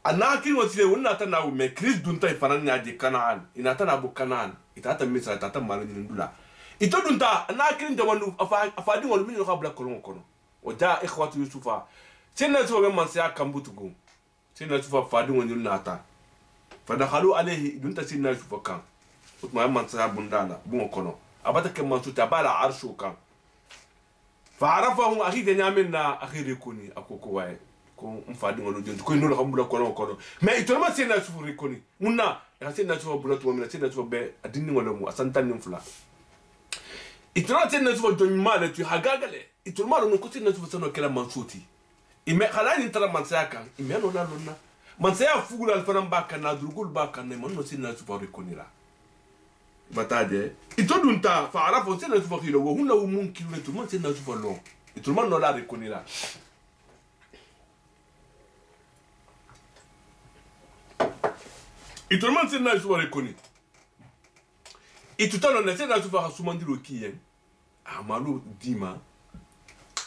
anaki wasile wonna tana u me Chris dunta ifana nyaje Kanaan ina tana bu Kanaan itata misa tata malani ndula ito dunta anaki nda wanu afadi wal min qabla kolon kono وجاء إخوة يوسف سنة يوسف من سيا كمبوتكم سنة يوسف فادون ونيل ناتا فدخلوا عليه دون تسنة يوسف كان وتما من سيا بندالا بون كونو أبتك من سوتا بالا عرشو كان فعرفهم أخي دنيامنا أخي ريكوني أكو كواي كون مفادون ونجون كون نور هم بلا كونو ما يتولى سنة يوسف ريكوني منا سنة يوسف بلا تومنا سنة يوسف بأديني ولا مو أسانتان نفلا itona tena zuwa jonyimale tu hagagale itulma no kuti na zuwa sano kala mansuti ime khalani tara mansaya kan ime no na lonna mansaya fugula alfaran baka na durgul baka ne manno sinna zuwa rekonira bataje itodunta fa arafu sinna zuwa khilo wa hunna munkiru ne tulma sinna zuwa lo itulma no la rekonira itulma sinna zuwa rekoni itutalo na sinna zuwa hasumandiro kiyen amalu dima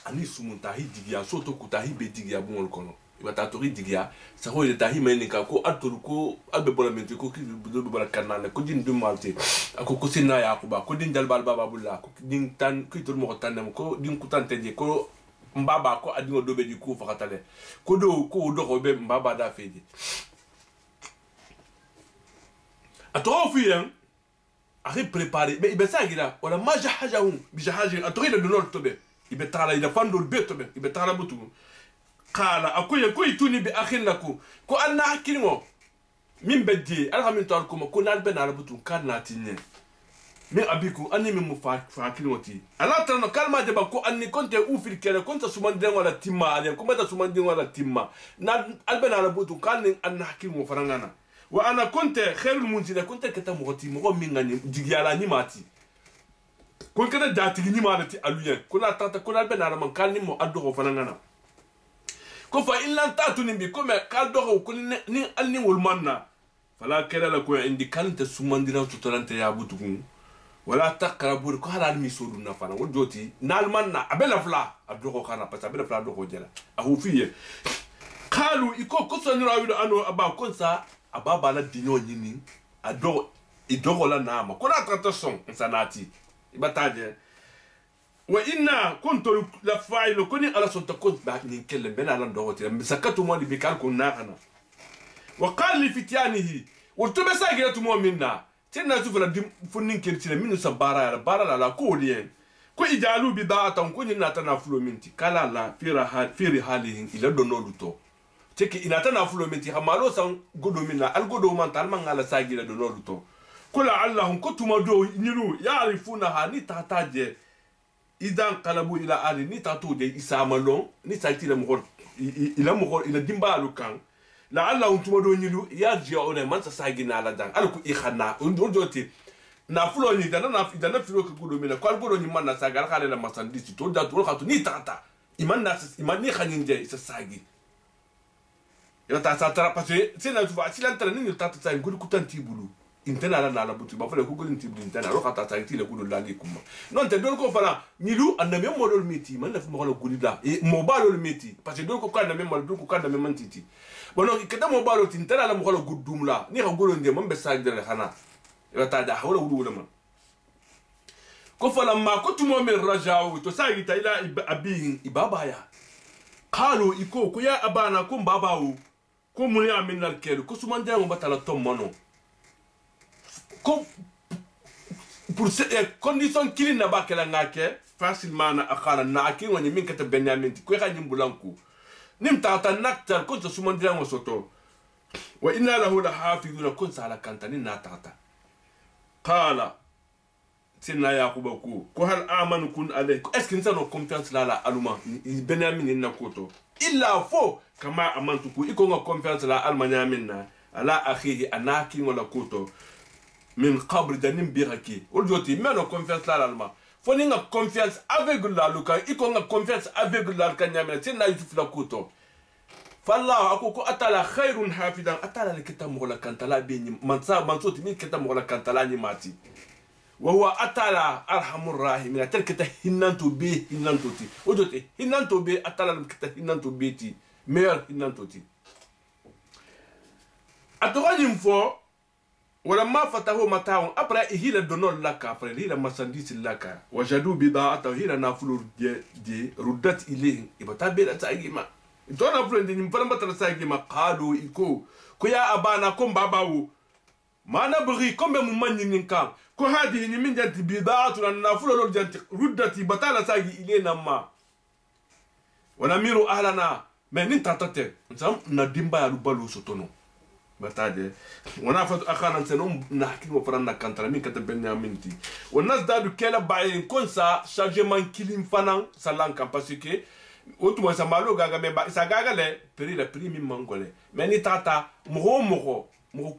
ani sumunta hi digia soto kuta hi be digia bon kono ibata tori digia sa ho eta hi menika ko aturu ko abe bola mente ko ki do bola kanale ko din dum malte ako ko sinna ya ko ba ko din dal bal baba bulla ko din tan ko tor mo tanam ko din kutante je ko mbaba ko adingo dobe di ko fakatale ko do ko be mbaba da feje ato fiyan أخي بريباري بساعدنا ولا ما جهزهم بجهازهم أتريد الدولار تبع يبتعلا إذا فندوا البيت تبع يبتعلا بتوم قال أكوي توني بأخينكو كو أنا أحكينه من بدي أنا من تاركم كو نالبنا على بتوم كان ناتيني من أبيكو أني من مفاكينوتي أنا ترى كلمة جبا كو أني كنت أوفي كذا كنت سمندين ولا تيما عليهم كم بدأ سمندين ولا تيما نال ألبنا على بتوم كان أنا أحكينه فرنانا وأنا كنت خير المنزل كنت كتام مغتي مغو مينغاني جيجيالا نيماتي كنت كده داتي نيمالتي ألوين كنا تاتا كنا بنا رمان كان نيمو أدوغو فنانا كفا إن لن تاتوني بي كما كال دوغو كن ني ألني والمانا فلا كده لكو عندي كانت سماندنا تطلانت يابوتكم ولا تقربوا كو هلا الميسورو نفانا وجوتي نالمانا أبلا فلا أدوغو خانا بس أبلا فلا دوغو جلا أهو فيه قالوا إكو كسا نراويلو أنو أبا كنسا ababa la dinyo nyini idogo la nama kona tratation insanati ibataje wa inna kuntu la fa'il kuni ala sonta kunt ba min kelle bena la dogoti misakatu mo bi kan kun nakana wa qala li fityanihi wurtu be sagiratu mo minna tinna sufala dim funnin kirtile minu sabara bara la ko liyen ko ijalu bi da'atan kuni natana fulo minti kala la fi halihin ila donoduto teki inata na fulo menti hamalo san godomina al godoman tal mangala sagira do noduto kula allahum kutuma do niru ya'rifuna ha ni tataje idan qalabu ila ali ni tatoje isamalon ni saltila mo ila dimbalu kan la allahum tuma do niru yarji'una man sagina la dan al ku ikhana ndoti na fulo ni dana filo ko godomina ko al godoni man na sagala khale la masandisi to da to khatu ni tata iman ni khaninje isa sagi yata satara parce que c'est la tu si l'entraîne ni tata sa ngulu kutanti bulu intena la na butu ba fele ko ngulu ntibulu intena ro khata ta ti le kudo la li kuma non te don ko fala ni lu an même modol meti man la fu mo gulu da e mo balo le meti parce que don ko kan même mal don ko kan même mantiti bono ikada mo balo ti intena la mo gulu gudum la ni ko gulu ndem be sa dere khana yata da hawla wudu wala man ko fala ma ko tumo min raja'u to sa ita ila abihin ibaba ya qalu iko ko ya abana kum babawu ko mun ya min alkelu ko sumande mo batala tom mono ko pour ces conditions qu'il n'a pas qu'elle n'a que facilement na akhala na aki woni min kata benyamin ko xani bulanku nim tata naktar ko sumande mo soto wa inna lahu la hafizuna kun sala kantani na tata qala sinna yaquba ko hal amanu kun alayk est ce que nous confiance la aluma benyamin na koto illa fo kama amantu ku iko nga confiance la almanya minna ala akhihi anaki wala koto min qabl danim biraki oljoti meno confiance la alma fo ni nga confiance aveugle la luka iko nga confiance aveugle la kanyamina tinna yusuf la koto fallahu akuko atala khairun hafidan atala likitam wala kantala beni mansoti min kitam wala kantala ni mati وهو أتلا أرحم الراحمين تلك هنانتو بي هنانتو تي وجوتي هنانتو بي أتلا لم كتا هنانتو بيتي مير هنانتو تي atoka nyimfo wala ma fatahu mataun après ihila donol laka après ihila masandisi laka wajadu bida'ata hila nafulu di ruddat ilayhi ibata bela tagima dona fulendi nyimfala batala sagima qalu iko ko ya abana ko babawo mana bari ko be mu manni ninka ko hadi ni min janti bida'atu na nafulu lol janti ruddati batala sagi ilayna ma wala miru ahlana mais nin tatate nsam na dimba ya lubalu sotono bataje wana fatu akhana senom na hakimu farana kantara min kata benyaminti wonas dadu kela bayin konsa chargement kilim fanan salanka parce que otu sa malo gaga me ba sa gaga le peri la primi mangole mais ni tata mo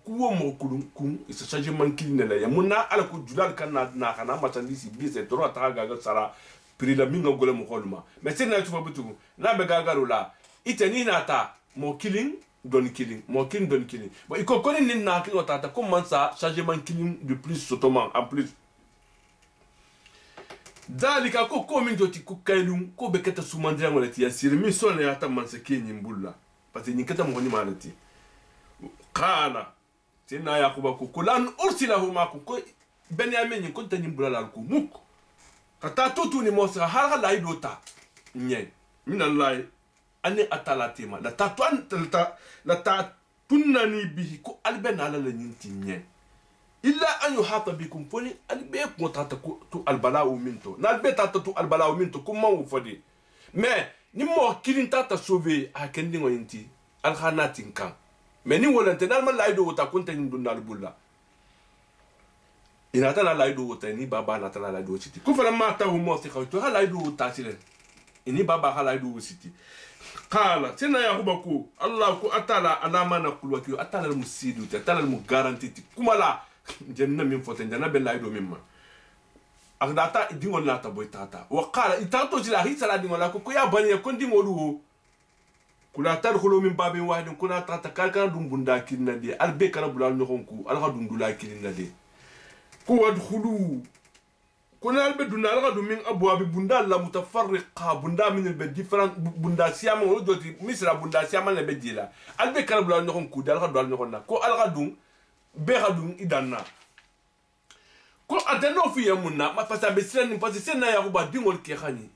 kuwo mo kulum kum isa chargement kilim la ya munna ala ko julal kana na kana matandisi bise toro ta gaga sara peri la minga gole mo holma mais c'est na tu fa butu na be gaga rula itani nata mo kilim don killing mon killing don killing bon il connaît ni na ki otata comment ça changement killing de plus sotement en plus dalika ko min joti ko kaylum ko be kata sumandira ngolati yasir mi son ya ta man se kenyi mbulla parce que ni kata mo ni malati qala tina yaquba ko kulan ursilahu ma ko benyamin ko tani mbulla la ko muk kata tutu ni mo sa har la idota nye min allah ani atalatima la ta tunani bihi ko albena la nyinti nye illa an yuhata bikum foni albe ko tata ko tu albala'u minto na albe tata tu albala'u minto kuma wo fodi mais ni mo kilin tata sauver a kendi ngoyinti alkhanatin kan mais ni wolante normal la ido wota kunta ni dundal bulla ina tana la ido wota ni baba na tana la ido citi ku fala ma ta mo ti khawto hala ido wota sile ini baba hala ido citi قال سيدنا يعقوب كو الله كو اتالا على ما نقول وكيو اتالا المسيدو اتالا المغارانتي كما لا جنة من فوتن جنة بالله يدو مما اغداتا دي ولا تبوي تاتا وقال اتاتو جلا هي سلا دي ولا كو يا بني يكون دي مولو كلا تدخلوا من باب واحد كنا تاتا كان دوم بندا كينا دي البي كان بلال نخونكو الغا دوم دولا كينا دي كو ادخلوا كنا البدونا الغدو من أبواب بندا لا متفرقة بندا من البديفران بندا سياما ودوتي مصر بندا سياما لبديلا البي كان بلا نكون كودا الغدو نكوننا كو الغدو بغدو إدانا كو أدنو في يمنا ما فسا بسرن فسا سنا يا ربا دينول كيخاني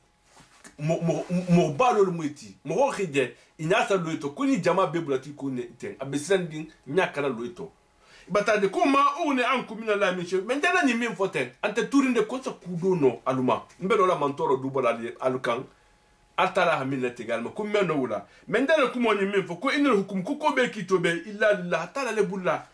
مغبالو المويتي مغو خيجي إناسا لويتو كوني جما بيبلاتي كوني تين أبسرن دين نياكنا لويتو batade kuma une anku mina la mishe mendana ni min foten ante turinde ko sa kudono aluma mbelo la mantoro dubola alukan altala hamina tegalma kum meno wula mendana kuma ni min fo ko inal hukum ko be kitobe illa lillah ta'ala le bulla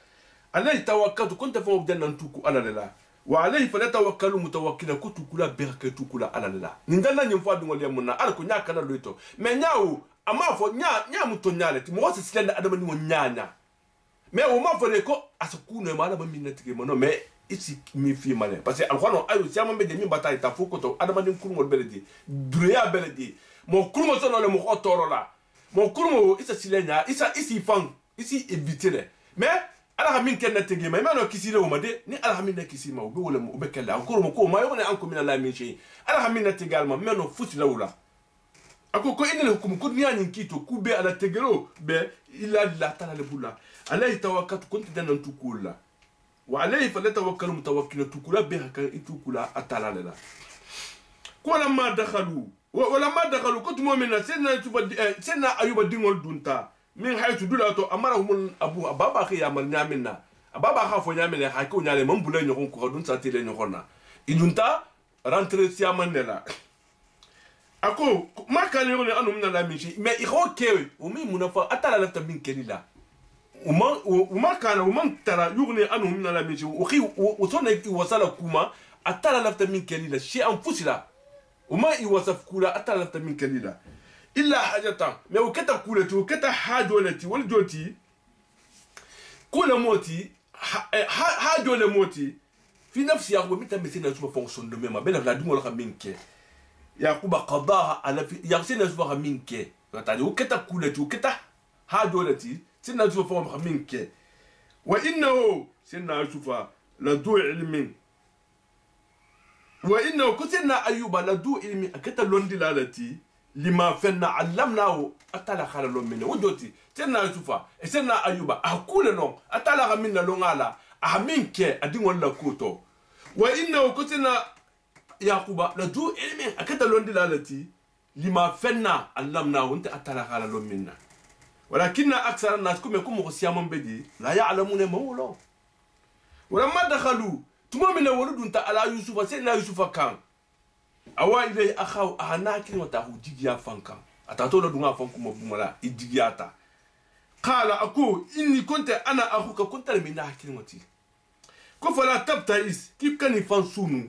alay tawakkaltu kunta fa ubdanna tuku ala lillah wa alayhi falatawakkalu mutawakkila kutukula berkatu kula ala lillah nindana ni mfadu ngol yamuna alko nyaka na loito me nyaawu ama fo nya mutonyale ti mo wasi silenda adama ni mo nyanya mais au moins faut ko asukune mala ba minati mono mais ici mi fi malé parce que alquran ayo siama be de mi bataille ta foko to adama din kurmo beledi dureya beledi mo kurmo sono le mo otoro la mo kurmo isa silenya isa isi fang isi éviter mais ala min ken natege mais no kisile o made ni ala min na kisima o be wala mo be kala kurmo ko ma yone anko min la min shay ala min natege également mais no futi la wala ako ko inel hukum ko nyani kito kube ala tegero be illa la ta'ala le bulla عليه توكلت كنت دنا تقول وعليه فليتوكل متوكل تقول بها كان تقول اتلا لا ولما دخلوا كنت مؤمنا سيدنا ايوب دينول دونتا من حيث دولاتو امرهم ابو بابا خي يعمل نعملنا بابا خافو نعمل حكو نعمل من بولا نكون كو دون ساتي لي نكونا دونتا رانتري سيامنلا اكو ما كان يقول انه من لا مشي ما يخو كيوي ومي منافا اتلا لا تبين كليلا وما كان ومن ترى يغني عنه من لا ميجي وخي وصلنا وصل كوما اتلا لفت من كليلا شيء انفسلا وما يوصف كولا اتلا لفت من كليلا الا حاجه ما وكتا كولتي وكتا حاجولتي والجوتي كل موتي حاجول موتي في نفس يعقوب متى مثلنا اسمه فونكسيون دو ميما بلا لا دمو لا منك يعقوب قضاها على في يغسل اسمه منك تاع وكتا كولتي وكتا حاجولتي سنة سوفا منك وإنه سنة سوفا لدو علم وإنه كسنة أيوب لدو علم أكتا لوندي لالتي لما فنا علمناه atala khala lo mine wodoti tenna yusufa e senna ayuba akule no atala ga minna lo ngala aminke adingol la kuto wa inna kutina yaquba la du ilmi akata londi lalati lima fenna allamna wonta atala khala lo minna ولكن أكثر الناس كم يكون مغسيامون بدي لا يعلمون مولا ولما دخلوا ثم من الولد انت على يوسف سيدنا يوسف كان أوا إليه أخاو أهنا كلمة تاهو جيجيا فانكا أتاتولا دونا فانكم مبوملا إجيجياتا قال أكو إني كنت أنا أخوك كنت لمنها كلمتي كفلا تبتئس كيف كان يفنسونو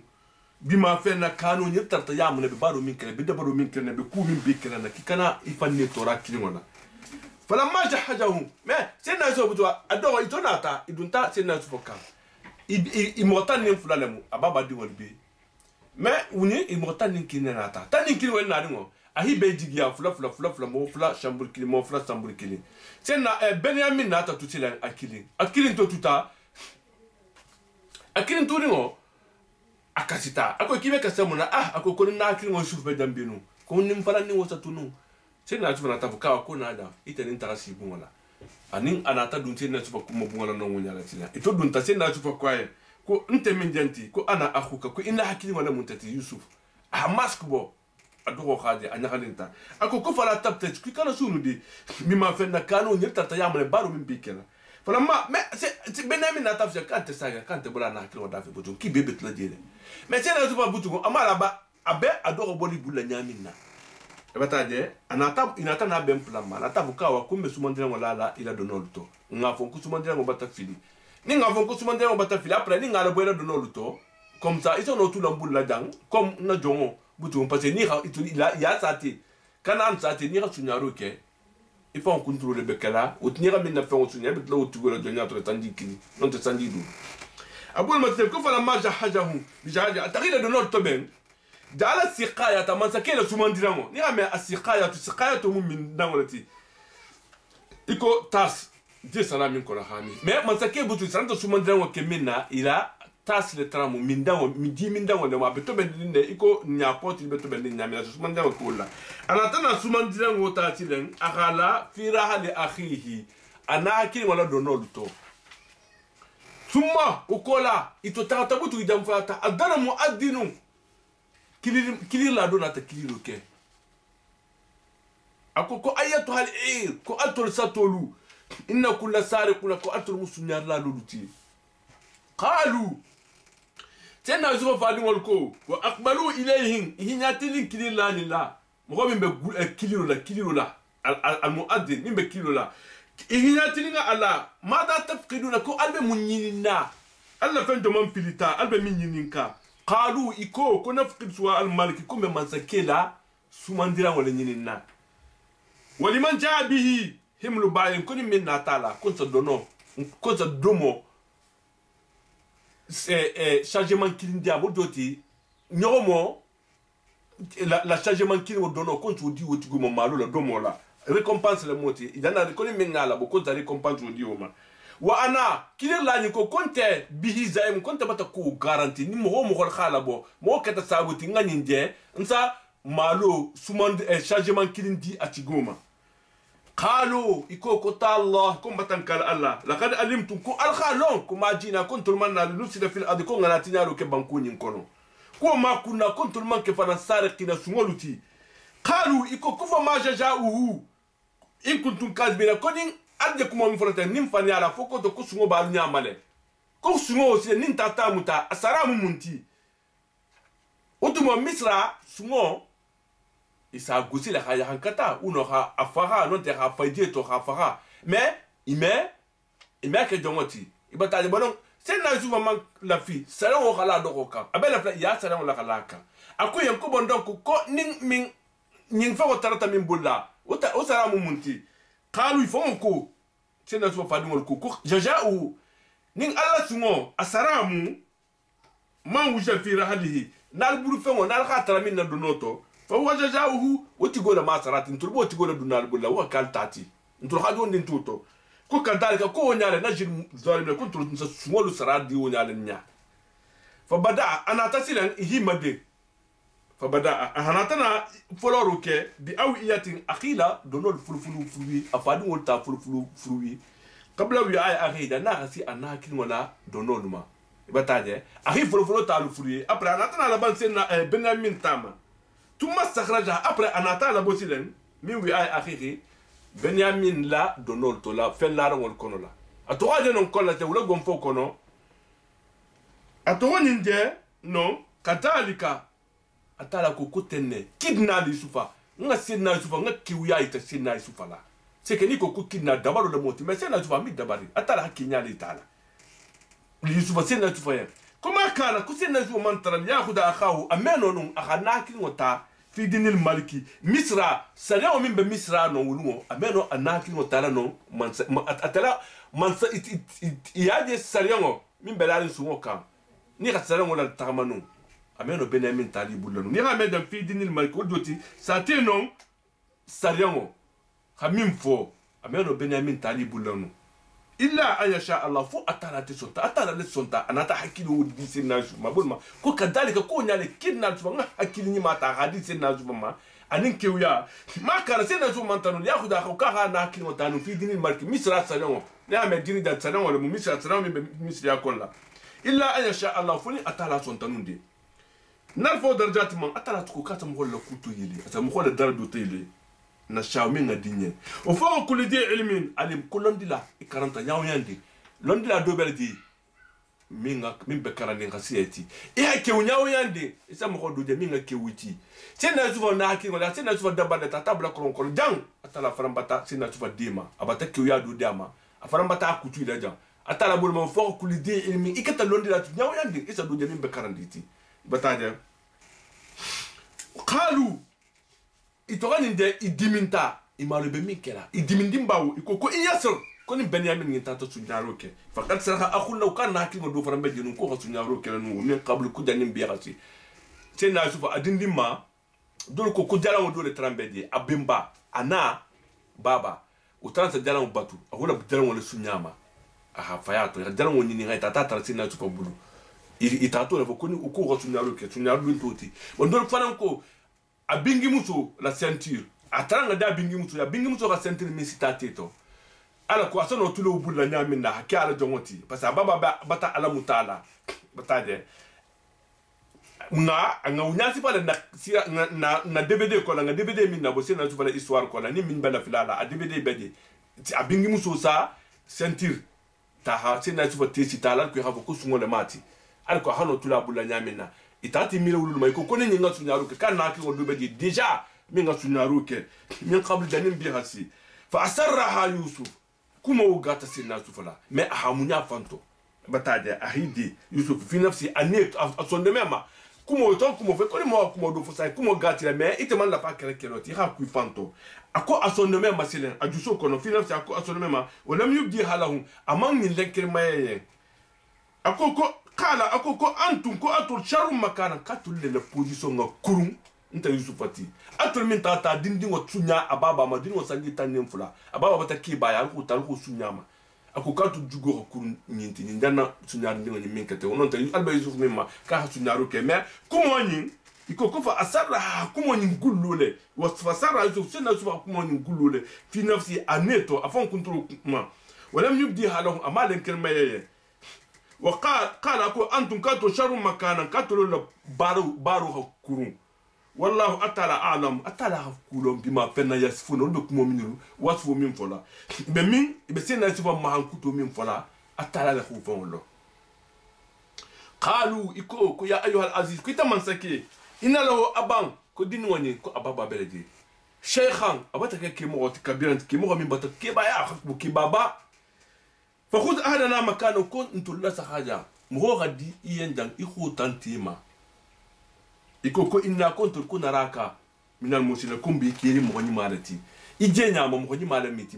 بما فينا كانوا يبترت يامنا ببارو من كلا بدبرو من كلا بكو من بكلا كي كان يفني تورا كلمة فلما جحجهم ما سيدنا يوسف بتوا أدوا يتوناتا يدونتا سيدنا يوسف كان إموتان نفلالمو أبابا دي والبي ما وني إموتان نكيناتا تاني كيلو نارينو أهي بيجيا فلا مو فلا شامبول كيلي مو فلا شامبول كيلي سيدنا بنيامين ناتا توتيلا أكيلين توتا أكيلين تورينو أكاسيتا أكو كيبه كسمونا أكو كوني ناكيلين وشوف بدمبينو كوني مفلاني وساتونو سيدنا يوسف نتافكا كونا هذا إتنين تراسي بوملا أنين أنا تدون سيدنا يوسف كم بوملا نومونيا لاتينا إتودون تسيدنا يوسف كواي كو أنت من جنتي كو أنا أخوك كو إن حكيني ولا منتتي يوسف أحماسك بو أدوكو خادي أنا خلينتا أكو كفلا تبتج كي كانوا سونو دي مما فينا كانوا نيرتا تيامل بارو من بيكلا فلما ما بنامين نتافجا كانت سايا كانت بلا ناكل ودافي بوتون كي بيبت لا ديله ما سيدنا يوسف بوتون أما لابا أبي أدوكو بولي بولا نيامينا ebataje anata inata na ben plama anata bukawa kumbe sumandira ngolala ila donolto ngafon ku sumandira ngo batafili ni ngafon ku sumandira ngo batafili après ni ngala boela donolto comme ça ils sont autour l'amboule la dang comme na jongo butu parce ni il ya sati kana am sati ni rasunyaro ke il faut contrôler bekala ou tenir min na fon sunya bet lo tugo la donya to tandikini non te sandidu abul matel ko fala ma jahajahu bijaja atagila donolto ben جعل السقاية من سكينة سمان ديرامو نعم السقاية من دامولتي إكو تاس دي سلام من كل خامي ما من سكينة بتو سلام سمان ديرامو كمينا إلى تاس لترامو من دامو من دامو لما بتو بدين إكو نيابوت بتو بدين نعم سمان ديرامو كولا أنا تنا سمان ديرامو تاسيلن أغالا في راحة لأخيه أنا أكيد ولا دونولتو ثم وكولا إتو تاتبوتو إدام فاتا أدانا مؤدينو kilir la dona ta kiliro ke ako ko ayatu hal ko atul satolu inna kulla sariquna ko atul musunyar la luluti qalu tena yusufa fadi wolko wa aqbalu ilayhim hinyatili kilir la lillah mo min be kiliro la al muaddin min be kiliro la hinyatili nga ala mada tafqiduna ko albe munyinina alla fento man filita albe minyininka قالوا إيكو كنا فقد سواء الملك كم من سكيلا سمندرا ولا نيننا ولمن جاء به هم لباين كن من ناتالا كنت دونو كنت دومو chargement kilin diabo doti nyomo la chargement kilin dono كنت ودي وتيغو مالو la domo la récompense le moti idana ko ni mengala bo ko za récompense odi oma wa ana kilir la ni ko konte bihi zaim konte bata ko garantie ni mo khala bo mo kata sabuti ngani nje nsa malo sumand chargement kilin di atigoma qalu iko ko ta Allah kum batan kala Allah laqad alimtum ko al khalon kuma jina kuntul manna nusida fil ard ko ngana tinaro ke banku nyin kono ko ma kunna kuntul man ke faran sariqina sungoluti qalu iko kufa ma jaja'uhu in kuntum kazbina konin adje kuma mi forata nim fani ala foko to kusungo ba nya male ko sungo aussi nin tata muta asaramu munti otumo misra sungo isa gosi la khaya hankata uno ha afara non te ha faje to ha fara mais il que jongoti ibata bonon c'est na souvent man la fille ça on khala do ka abela fla ya ça on la khalaka akuyen ko bon donc ko nin min fa tarata min bulla o saramu munti qalu fonko c'est na souvent fadi ngol ko jaja'u nin alla sungo asaramu man wuja fi rahlihi nal buru fengo nal khatara min na donoto fa huwa jaja'uhu wotigola masarati nturbo wotigola dunal bulla wa kal tati ntur hadu ndin tuto ko kadalika ko nyale na jir zalim ko ntur nsa sumolu saradi wo nyale nya fa bada ana tasilan himade فبدا هناتنا فلوروك باويات اخيلا دونول فلفلو فروي افادي ولتا فلفلو فروي قبل وياي اخيدا ناغسي انا كين ولا دونول ما بتاجي اخي فلفلو تالو فروي ابرا هناتنا لبان سينا بنيامين تاما ثم استخرجها ابرا هناتا لبوسيلن من وياي اخيغي بنيامين لا دونول تولا فلارن والكونولا اتواجه نون كولا تي ولا غومفو كونو اتوني ندي نو كذلك atala ko kutenne kidna Yusufa nga sidna Yusufa nga kiwiya ita sidna Yusufa la c'est que ni ko kidna dabaro le moti mais sidna Yusufa mi dabari atala hakinya li tala Yusufa sidna Yusufa ya kuma kana ku sidna Yusufa man tara yahuda akhahu ameno nun akhanaki ngota fi dinil maliki misra sariya min be misra no wulumo ameno anaki ngota la no man atala man sa iyaje sariya ngo min be la sungo kan ni ka sariya ngo la tagamanu ameno Benyamin tali bulanu ni ramé dans fi dinil malko doti santé non sariango khamim fo ameno Benyamin tali bulanu illa an yasha Allah fu atala te sonta atala le sonta anata hakilu di sinaju mabulma ko kadalika ko nyale kidna tu nga hakili ni mata hadi sinaju mama anin kewya ma kana sinaju mantanu ya khuda ko ka na hakili mantanu fi dinil malki misra sariango ni amé dini da sariango le misra sariango mi misra kolla illa an yasha Allah fu ni atala sonta nundi narfo darajat man atala tuko kata mo la kutu yili ata mo la darado tele na shawmi ngadinye o fa ko le di ilmin alim kulondila e 40 nyaw yandi londila do beldi minga mimbe karani ngasiyeti e hake nyaw yandi isa mo do de minga ke wuti tena zuva na haki ngola tena zuva dabale tabla koron jang atala farambata tena zuva dima abata ke yadu dama afarambata akutu ila jang atala bol mo fa ko le di ilmin ikata londila nyaw yandi isa do de mimbe karanditi bataja qalu itogani de idiminta imalube mikela idimindimbawo ikoko iyasr koni Benyamin ngintata sunyaroke faqad sarha akhul law kana hakimu do farambe jinu ko sunyaroke lanu min qabl kudanim biati tena Yusufa adindima dole ko kudala wo dole trambedi abimba ana baba utanza jala wo batu ahula jala wo sunyama aha fayato jala wo nyini ngaita tata tsina Yusufa bulu itato le fokoni uko sunyaroke sunyaru ntoti wondol fananko abingi muso la ceinture ataranga da bingi muso ya bingi muso ka ceinture misitateto ala ko asono tulo bulla nyami na hakala jongoti parce que baba bata ala mutala bataje nga unyasi pale na DVD ko nga DVD min na bo sena tu pale histoire ko ni min bala filala a DVD bedi abingi muso sa ceinture ta ha sena tu pate sitala ko ha ko sungole mati ala ko hano tula bulla nyami na itati mile wulu mai ko kone nyinga sunyaru ke kana ki wodo be deja minga sunyaru ke min qabl janim bi hasi fa asarraha Yusuf kuma ugata sinna sufala me ahamunya fanto bataje ahidi Yusuf fi nafsi anet asonde mema kuma oton kuma fe kone mo kuma do fosai kuma gati me iteman la pa kere keloti ha ku fanto ako asonde mema silen ajuso kono fi nafsi ako asonde mema wala mi yubdi halahum amang min lenker maye akoko kala akoko antum ko atul sharum makana katul le position nga kurum nta Yusufati atul min tata dindingo tunya ababa ma dindingo sangita nemfula ababa bata kibaya ko taruko sunyama ako katu jugo kurum nyinti ndana sunya dindingo nyinkete onon ta alba Yusuf mema ka sunyaru ke me kumoni ikoko fa asarra kumoni ngulule wasfasara Yusuf sina Yusuf kumoni ngulule fi nafsi aneto afon kontro ma wala yubdi halahum amalen kelmaye وقال أكو أنتم كاتو شر مكانا كاتو لا بارو كورون والله أتعالى أعلم أتعالى كولهم بما فينا يسفون ولبكم منو واسفوا من فلا بمين بسينا يسفوا ما هنكتو من فلا أتعالى لخوفون الله قالوا إكو يا أيها العزيز كيتا منسكي إن له أبان كو دينواني كو أبابا بلدي شيخان أباتك كيمو كبيران كيمو من باتك كيبا يا أخبو كيبابا فخذ أهلنا مكانه كون انتو لا سخاجا مهو غدي يندان إخو تانتيما إكو إنا كنت كون راكا من المسلمين كون بيكيري مغني مالتي إجينا مغني مالتي